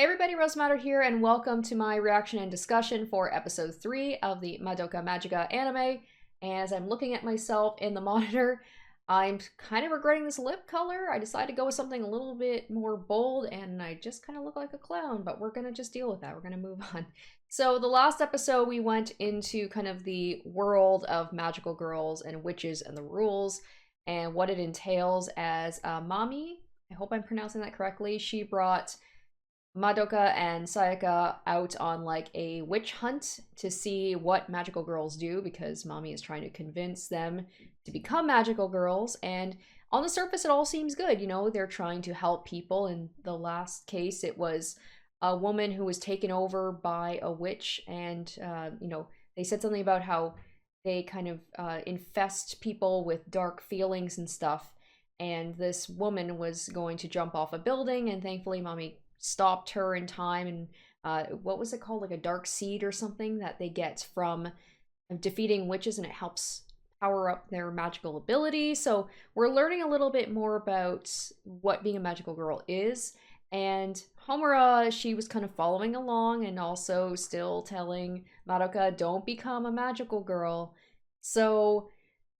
Hey everybody, Rose Matter here, and welcome to my reaction and discussion for episode 3 of the Madoka Magica anime. And as I'm looking at myself in the monitor, I'm kind of regretting this lip color. I decided to go with something a little bit more bold, and I just kind of look like a clown, but we're gonna just deal with that. We're gonna move on. So the last episode, we went into kind of the world of magical girls and witches and the rules, and what it entails as Mami. I hope I'm pronouncing that correctly. She brought Madoka and Sayaka out on like a witch hunt to see what magical girls do because Mami is trying to convince them to become magical girls. And on the surface, it all seems good. You know, they're trying to help people. In the last case, it was a woman who was taken over by a witch, and they said something about how they kind of infest people with dark feelings and stuff. And this woman was going to jump off a building, and thankfully, Mami stopped her in time. And what was it called, like a dark seed or something that they get from defeating witches, and it helps power up their magical ability. So we're learning a little bit more about what being a magical girl is. And Homura, she was kind of following along and also still telling Madoka, don't become a magical girl. So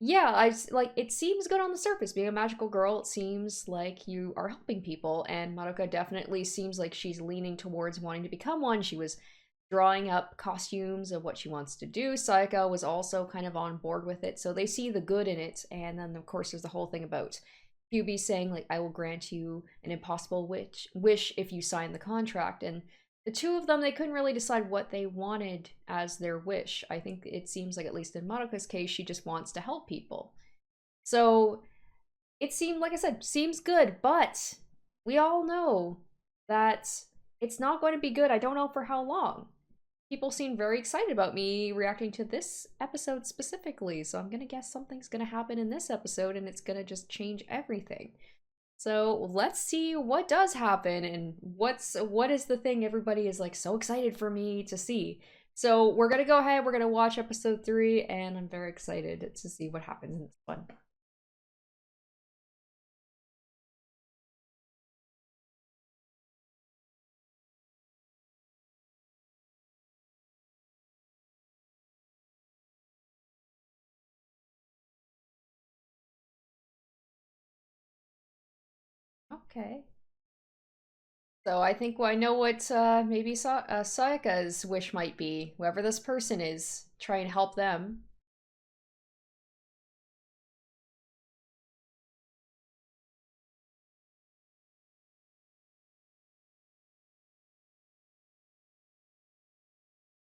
yeah, it seems good on the surface. Being a magical girl, it seems like you are helping people, and Madoka definitely seems like she's leaning towards wanting to become one. She was drawing up costumes of what she wants to do. Sayaka was also kind of on board with it, so they see the good in it. And then of course there's the whole thing about Kyuubi saying like, I will grant you an impossible wish if you sign the contract. And the two of them, they couldn't really decide what they wanted as their wish. I think it seems like, at least in Madoka's case, she just wants to help people. So it seemed, like I said, seems good, but we all know that it's not going to be good. I don't know for how long. People seem very excited about me reacting to this episode specifically, so I'm gonna guess something's gonna happen in this episode and it's gonna just change everything. So let's see what does happen, and what is the thing everybody is like so excited for me to see. So we're gonna go ahead, we're gonna watch episode 3, and I'm very excited to see what happens in this one. Okay. So I think I know what maybe Sayaka's wish might be. Whoever this person is, try and help them.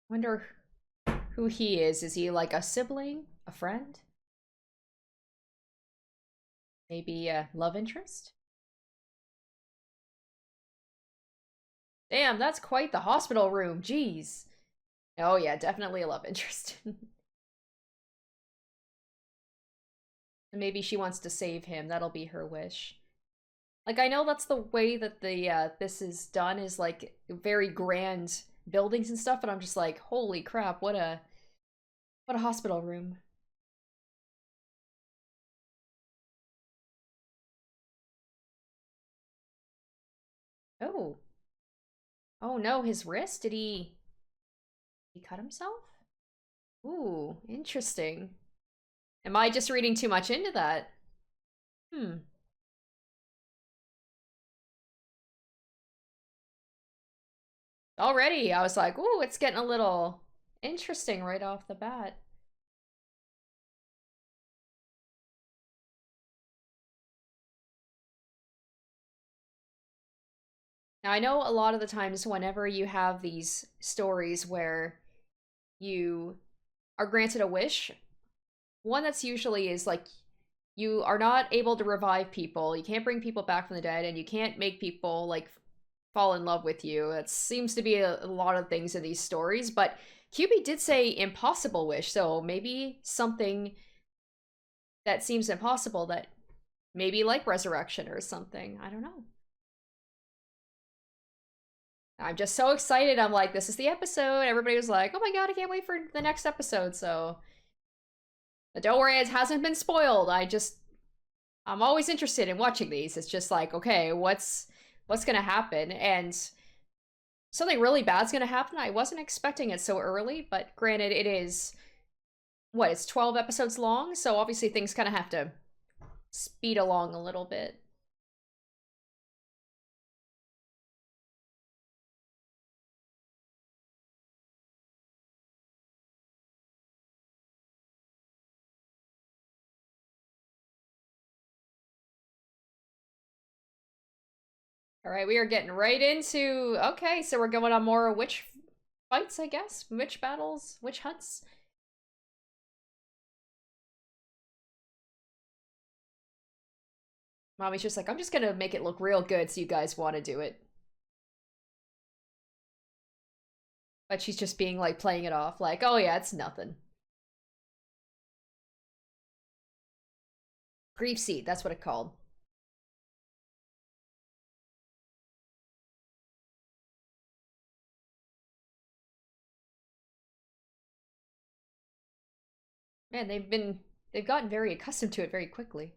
Wonder who he is. Is he like a sibling? A friend? Maybe a love interest? Damn, that's quite the hospital room. Jeez. Oh yeah, definitely a love interest. Maybe she wants to save him. That'll be her wish. Like, I know that's the way that the this is done, is like very grand buildings and stuff, but I'm just like, holy crap, what a hospital room. Oh. Oh no, his wrist? Did he cut himself? Ooh, interesting. Am I just reading too much into that? Hmm. Already, I was like, ooh, it's getting a little interesting right off the bat. Now, I know a lot of the times whenever you have these stories where you are granted a wish, one that's usually is like, you are not able to revive people, you can't bring people back from the dead, and you can't make people like fall in love with you. That seems to be a lot of things in these stories, but Kyuubi did say impossible wish, so maybe something that seems impossible, that maybe like resurrection or something. I don't know. I'm just so excited. I'm like, this is the episode. Everybody was like, oh my god, I can't wait for the next episode. So, but don't worry, it hasn't been spoiled. I'm always interested in watching these. It's just like, okay, what's gonna happen? And Something really bad's gonna happen. I wasn't expecting it so early, but granted, it is what, it's 12 episodes long, so obviously things kind of have to speed along a little bit. All right, we are getting right into. Okay, so we're going on more witch fights, I guess. Witch battles, witch hunts. Mommy's just like, I'm just gonna make it look real good so you guys want to do it. But she's just being like, playing it off like, oh yeah, it's nothing. Grief seed, that's what it called. Man, they've gotten very accustomed to it very quickly.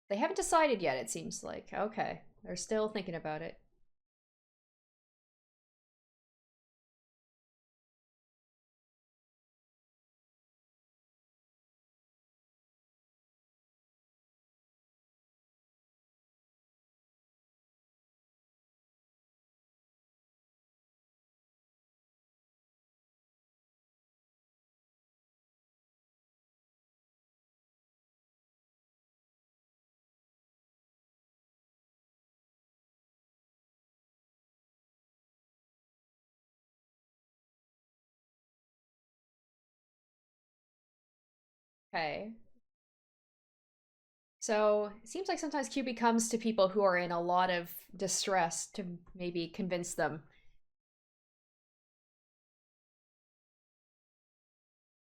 They haven't decided yet, it seems like. Okay, they're still thinking about it. Okay. So it seems like sometimes QB comes to people who are in a lot of distress to maybe convince them.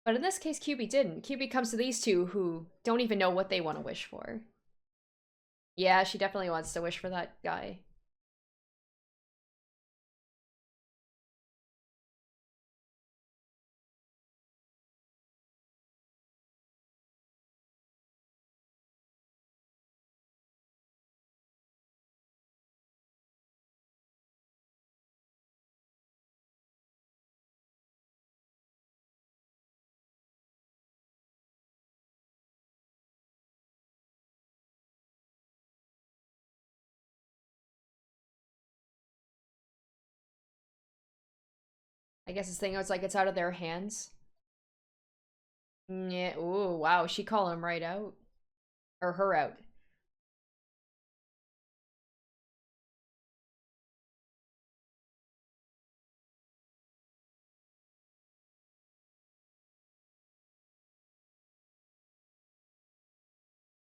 But in this case, QB didn't. QB comes to these two who don't even know what they want to wish for. Yeah, she definitely wants to wish for that guy. I guess this thing was like it's out of their hands. Yeah. Ooh, wow. She called him right out. Or her out.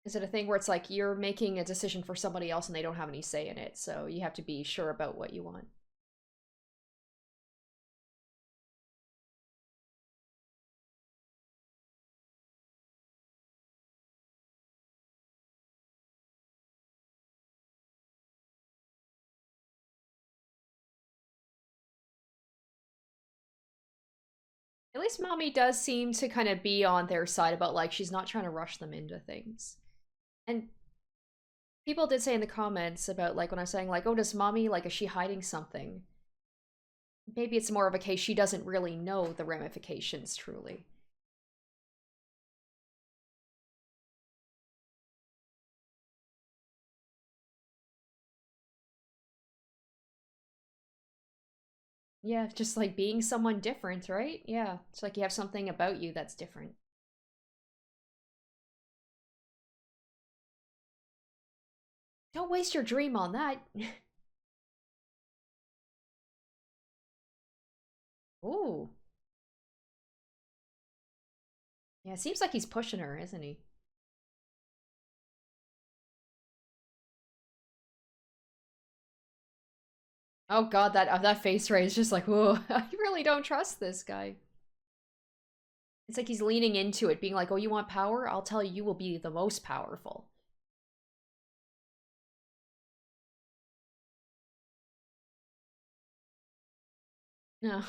Is it a thing where it's like you're making a decision for somebody else and they don't have any say in it, so you have to be sure about what you want? At least mommy does seem to kind of be on their side about like she's not trying to rush them into things. And people did say in the comments about like when I was saying like, oh, does mommy like is she hiding something? Maybe it's more of a case she doesn't really know the ramifications truly. Yeah, just like being someone different, right? Yeah, it's like you have something about you that's different. Don't waste your dream on that. Ooh. Yeah, it seems like he's pushing her, isn't he? Oh god, that face ray is just like, whoa, I really don't trust this guy. It's like he's leaning into it, being like, oh, you want power? I'll tell you, you will be the most powerful. No.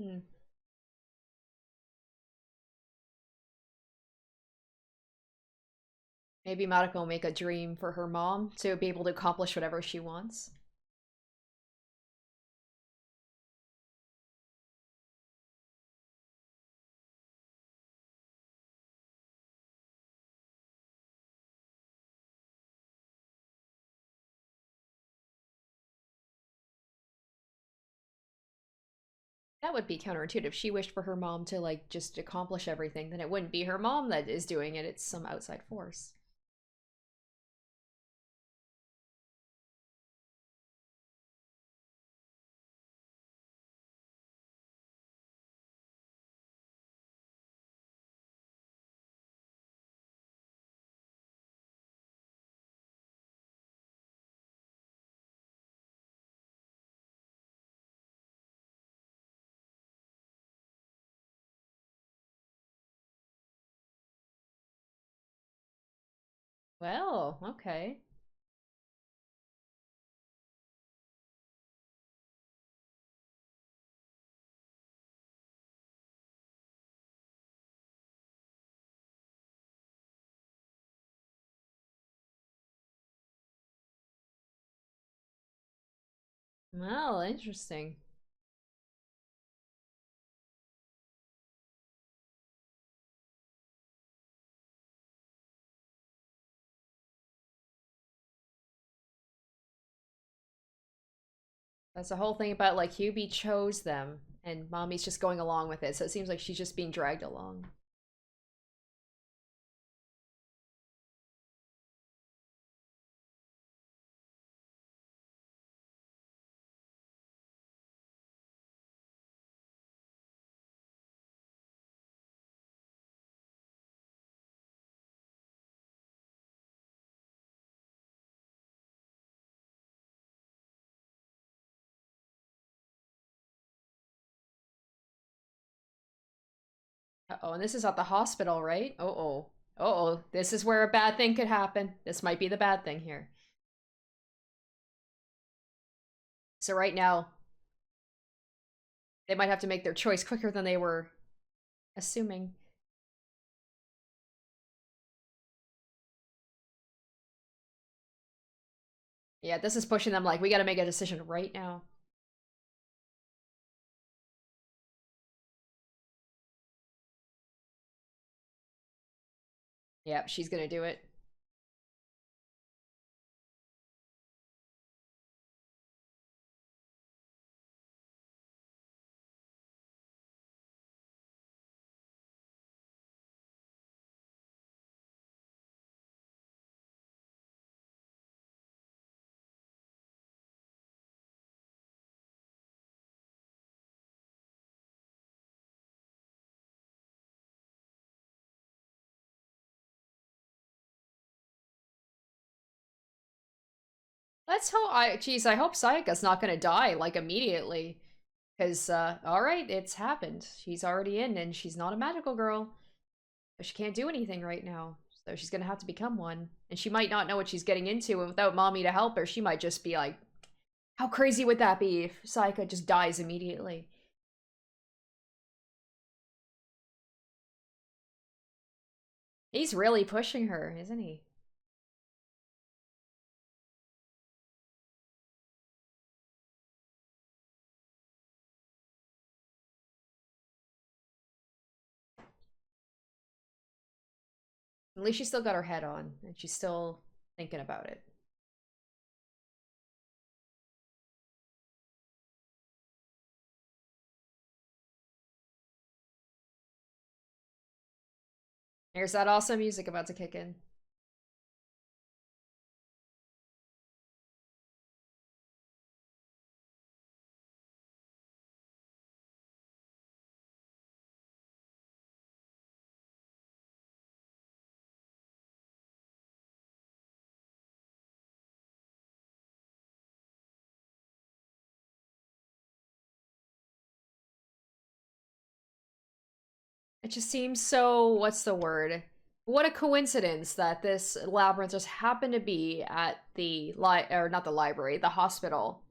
Hmm. Maybe Madoka will make a dream for her mom to be able to accomplish whatever she wants. That would be counterintuitive. If she wished for her mom to, like, just accomplish everything, then it wouldn't be her mom that is doing it, it's some outside force. Well, okay. Well, interesting. That's the whole thing about, like, Hubie chose them, and Mommy's just going along with it, so it seems like she's just being dragged along. Uh-oh, and this is at the hospital, right? Uh-oh. Uh-oh, this is where a bad thing could happen. This might be the bad thing here. So right now, they might have to make their choice quicker than they were assuming. Yeah, this is pushing them, like, we gotta make a decision right now. Yep, she's gonna do it. Let's hope I hope Sayaka's not gonna die, like, immediately. Because, alright, it's happened. She's already in, and she's not a magical girl. But she can't do anything right now. So she's gonna have to become one. And she might not know what she's getting into, and without Mommy to help her, she might just be like, how crazy would that be if Sayaka just dies immediately? He's really pushing her, isn't he? At least she's still got her head on, and she's still thinking about it. There's that awesome music about to kick in. It just seems so, what's the word? What a coincidence that this labyrinth just happened to be at the or not the library, the hospital.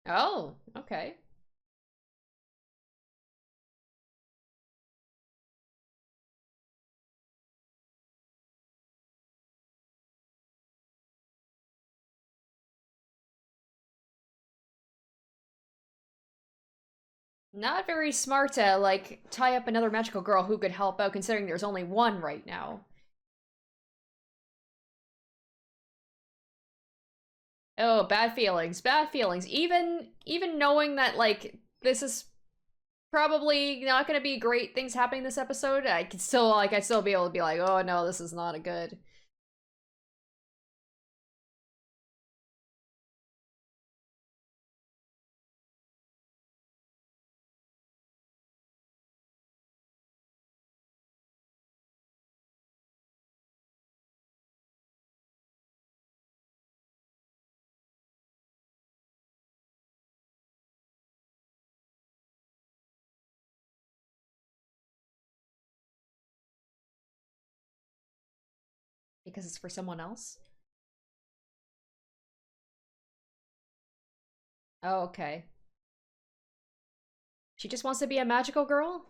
Oh, okay. Not very smart to, like, tie up another magical girl who could help out, considering there's only one right now. Oh, bad feelings, bad feelings. Even knowing that, like, this is probably not gonna be great things happening this episode, I could still, like, I'd still be able to be like, oh no, this is not a good. Because it's for someone else? Oh, okay. She just wants to be a magical girl?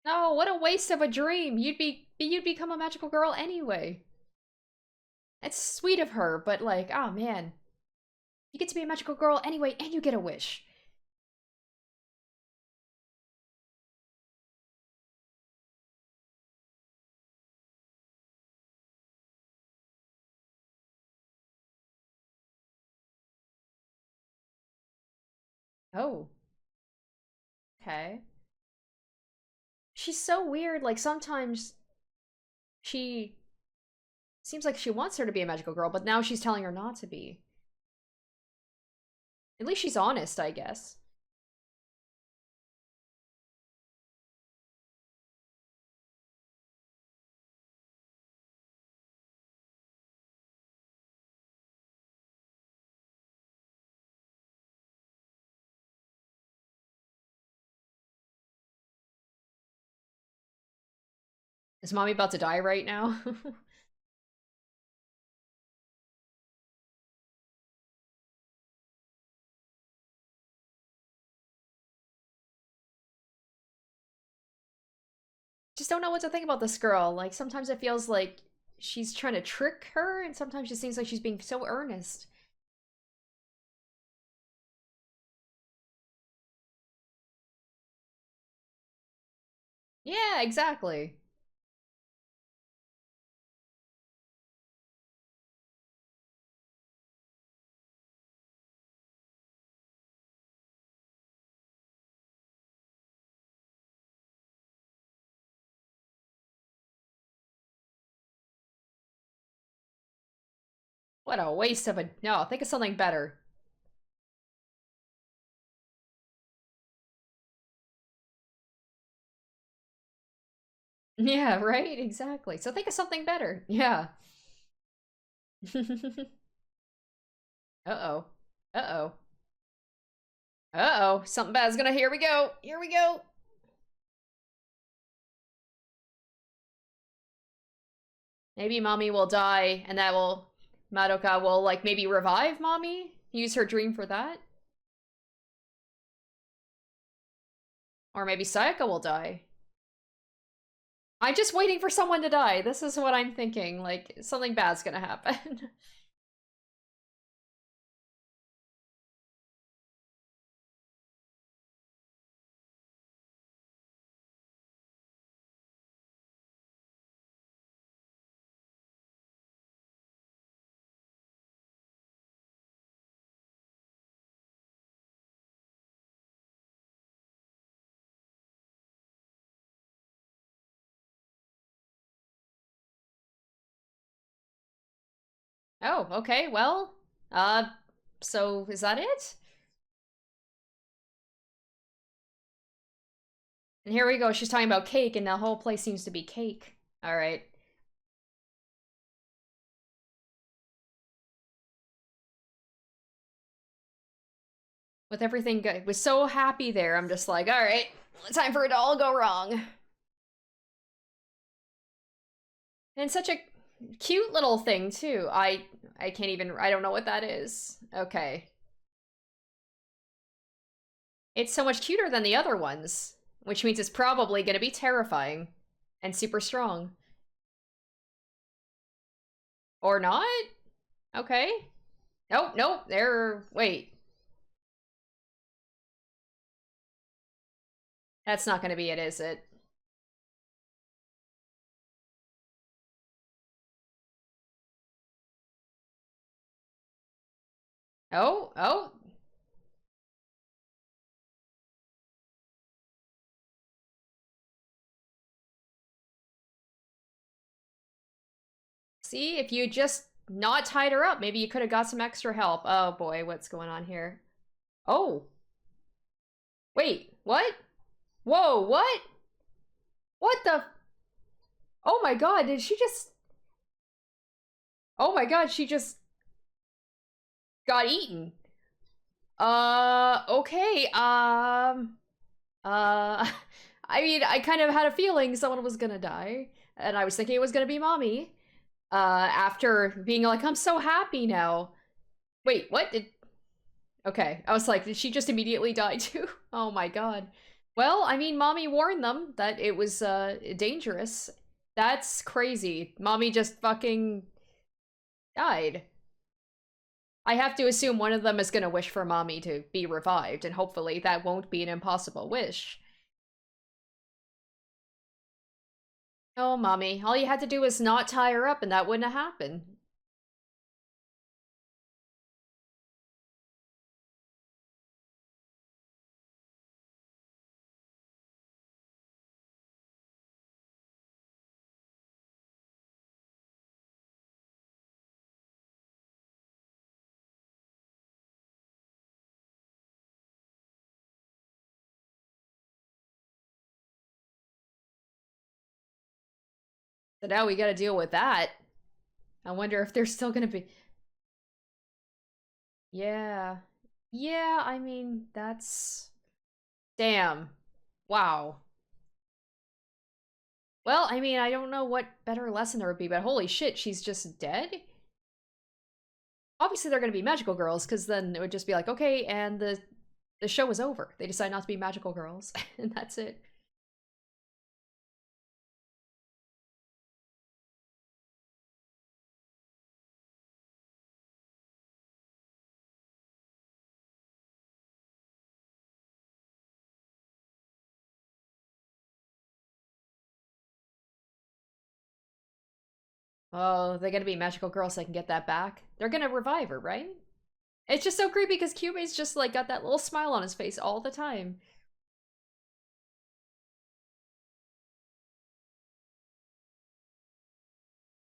No, what a waste of a dream. You'd become a magical girl anyway. It's sweet of her, but like, oh man. You get to be a magical girl anyway, and you get a wish. Oh, okay. She's so weird. Like, sometimes she seems like she wants her to be a magical girl, but now she's telling her not to be. At least she's honest, I guess. Is mommy about to die right now? Just don't know what to think about this girl. Like, sometimes it feels like she's trying to trick her, and sometimes it seems like she's being so earnest. Yeah, exactly. What a waste of a. No, think of something better. Yeah, right? Exactly. So think of something better. Yeah. Uh-oh. Uh-oh. Uh-oh. Something bad's gonna— here we go. Here we go. Maybe mommy will die, and that will— Madoka will, like, maybe revive mommy? Use her dream for that? Or maybe Sayaka will die. I'm just waiting for someone to die. This is what I'm thinking. Like, something bad's gonna happen. Oh, okay, well, uh, so is that it? And here we go, she's talking about cake, and the whole place seems to be cake. Alright. With everything good, was so happy there, I'm just like, alright, time for it to all go wrong. And such a cute little thing, too. I can't even— I don't know what that is. Okay. It's so much cuter than the other ones, which means it's probably gonna be terrifying and super strong. Or not? Okay. Nope, nope, there— wait. That's not gonna be it, is it? Oh, oh. See, if you just not tied her up, maybe you could have got some extra help. Oh boy, what's going on here? Oh. Wait, what? Whoa, what? What the— oh my god, did she just— oh my god, she just got eaten. Okay, I mean, I kind of had a feeling someone was gonna die, and I was thinking it was gonna be mommy. After being like, I'm so happy now. Wait, what did— okay, I was like, did she just immediately die too? Oh my god. Well, I mean, mommy warned them that it was, dangerous. That's crazy. Mommy just fucking died. I have to assume one of them is gonna wish for mommy to be revived, and hopefully that won't be an impossible wish. Oh, mommy, all you had to do was not tie her up and that wouldn't have happened. So now we gotta deal with that. I wonder if there's still gonna be— yeah. Yeah, I mean, that's— damn. Wow. Well, I mean, I don't know what better lesson there would be, but holy shit, she's just dead? Obviously, they're gonna be magical girls, because then it would just be like, okay, and the show is over. They decide not to be magical girls, and that's it. Oh, they're gonna be magical girls so I can get that back? They're gonna revive her, right? It's just so creepy because Kyubey's just like got that little smile on his face all the time.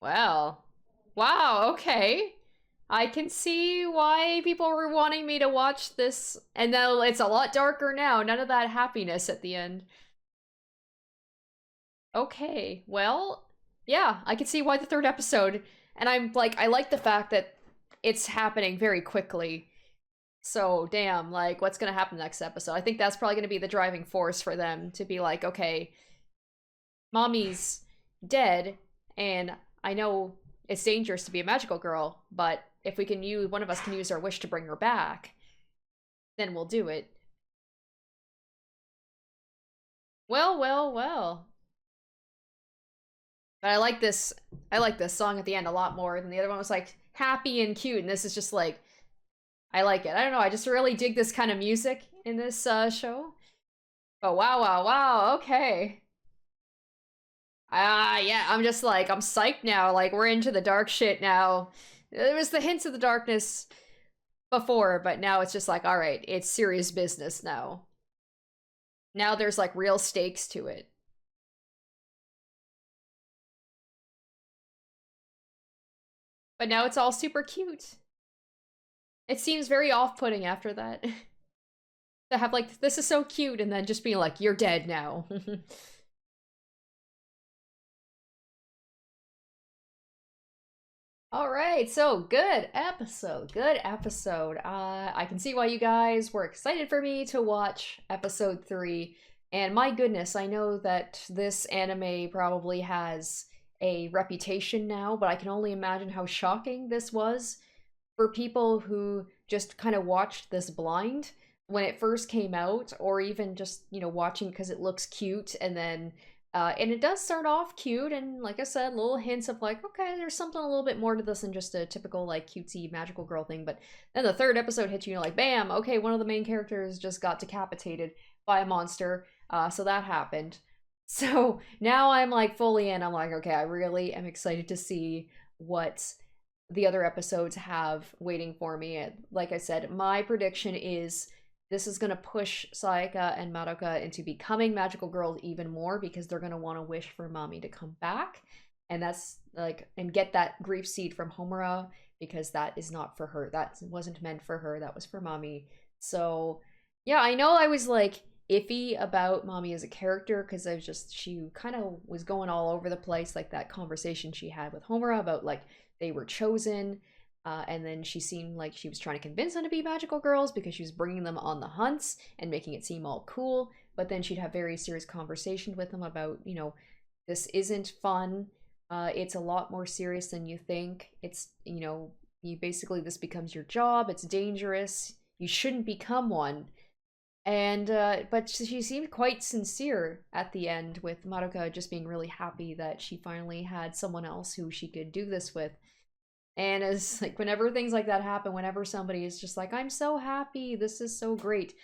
Well, wow, okay. I can see why people were wanting me to watch this, and now it's a lot darker now. None of that happiness at the end. Okay, well, yeah, I can see why the third episode. And I'm like, I like the fact that it's happening very quickly. So, damn, like, what's gonna happen next episode? I think that's probably gonna be the driving force for them to be like, okay, mommy's dead, and I know it's dangerous to be a magical girl, but if we can use, one of us can use our wish to bring her back, then we'll do it. Well, well, well. But I like this song at the end a lot more than the other one was like happy and cute, and this is just like, I like it. I don't know, I just really dig this kind of music in this show. Oh, wow, wow, wow, okay. Yeah, I'm just like, I'm psyched now. Like, we're into the dark shit now. There was the hints of the darkness before, but now it's just like, all right, it's serious business now. Now there's like real stakes to it. But now it's all super cute. It seems very off-putting after that. To have like, this is so cute, and then just being like, you're dead now. All right, so good episode, good episode. I can see why you guys were excited for me to watch episode 3. And my goodness, I know that this anime probably has a reputation now, but I can only imagine how shocking this was for people who just kind of watched this blind when it first came out, or even just, you know, watching because it looks cute, and it does start off cute, and like I said, little hints of like, okay, there's something a little bit more to this than just a typical like cutesy magical girl thing. But then the third episode hits you, you're like, bam, okay, one of the main characters just got decapitated by a monster, so that happened. So now I'm like fully in. I'm like, okay, I really am excited to see what the other episodes have waiting for me. And like I said, my prediction is this is going to push Sayaka and Madoka into becoming magical girls even more, because they're going to want to wish for mommy to come back. And that's like, and get that grief seed from Homura, because that is not for her. That wasn't meant for her. That was for mommy. So yeah, I know I was like iffy about mommy as a character, because I was just, she kind of was going all over the place, like that conversation she had with Homura about like they were chosen. And then she seemed like she was trying to convince them to be magical girls because she was bringing them on the hunts and making it seem all cool. But then she'd have very serious conversations with them about, you know, this isn't fun. It's a lot more serious than you think. It's, you know, you basically, this becomes your job. It's dangerous. You shouldn't become one. And, but she seemed quite sincere at the end, with Madoka just being really happy that she finally had someone else who she could do this with. And it's like, whenever things like that happen, whenever somebody is just like, I'm so happy, this is so great,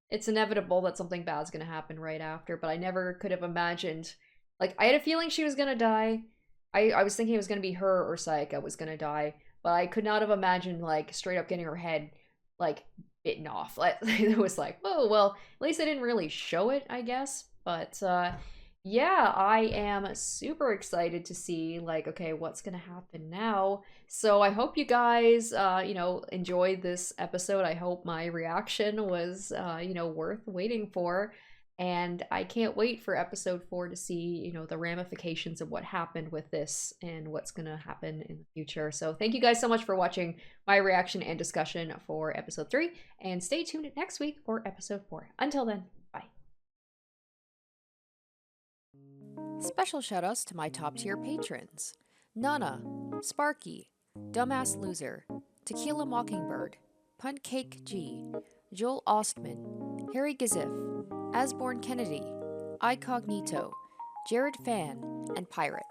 it's inevitable that something bad's gonna happen right after. But I never could have imagined, like, I had a feeling she was gonna die. I was thinking it was gonna be her or Sayaka was gonna die, but I could not have imagined, like, straight up getting her head, like, bitten off. Like, it was like, oh, well, at least they didn't really show it, I guess. But, yeah, I am super excited to see, like, okay, what's gonna happen now. So I hope you guys, you know, enjoyed this episode. I hope my reaction was, you know, worth waiting for. And I can't wait for episode 4 to see, you know, the ramifications of what happened with this and what's gonna happen in the future. So thank you guys so much for watching my reaction and discussion for episode 3. And stay tuned next week for episode 4. Until then, bye. Special shoutouts to my top tier patrons: Nana, Sparky, Dumbass Loser, Tequila Mockingbird, Punt Cake G, Joel Ostman, Harry Gazif, Asborn Kennedy, Icognito, Jared Fan, and Pirate.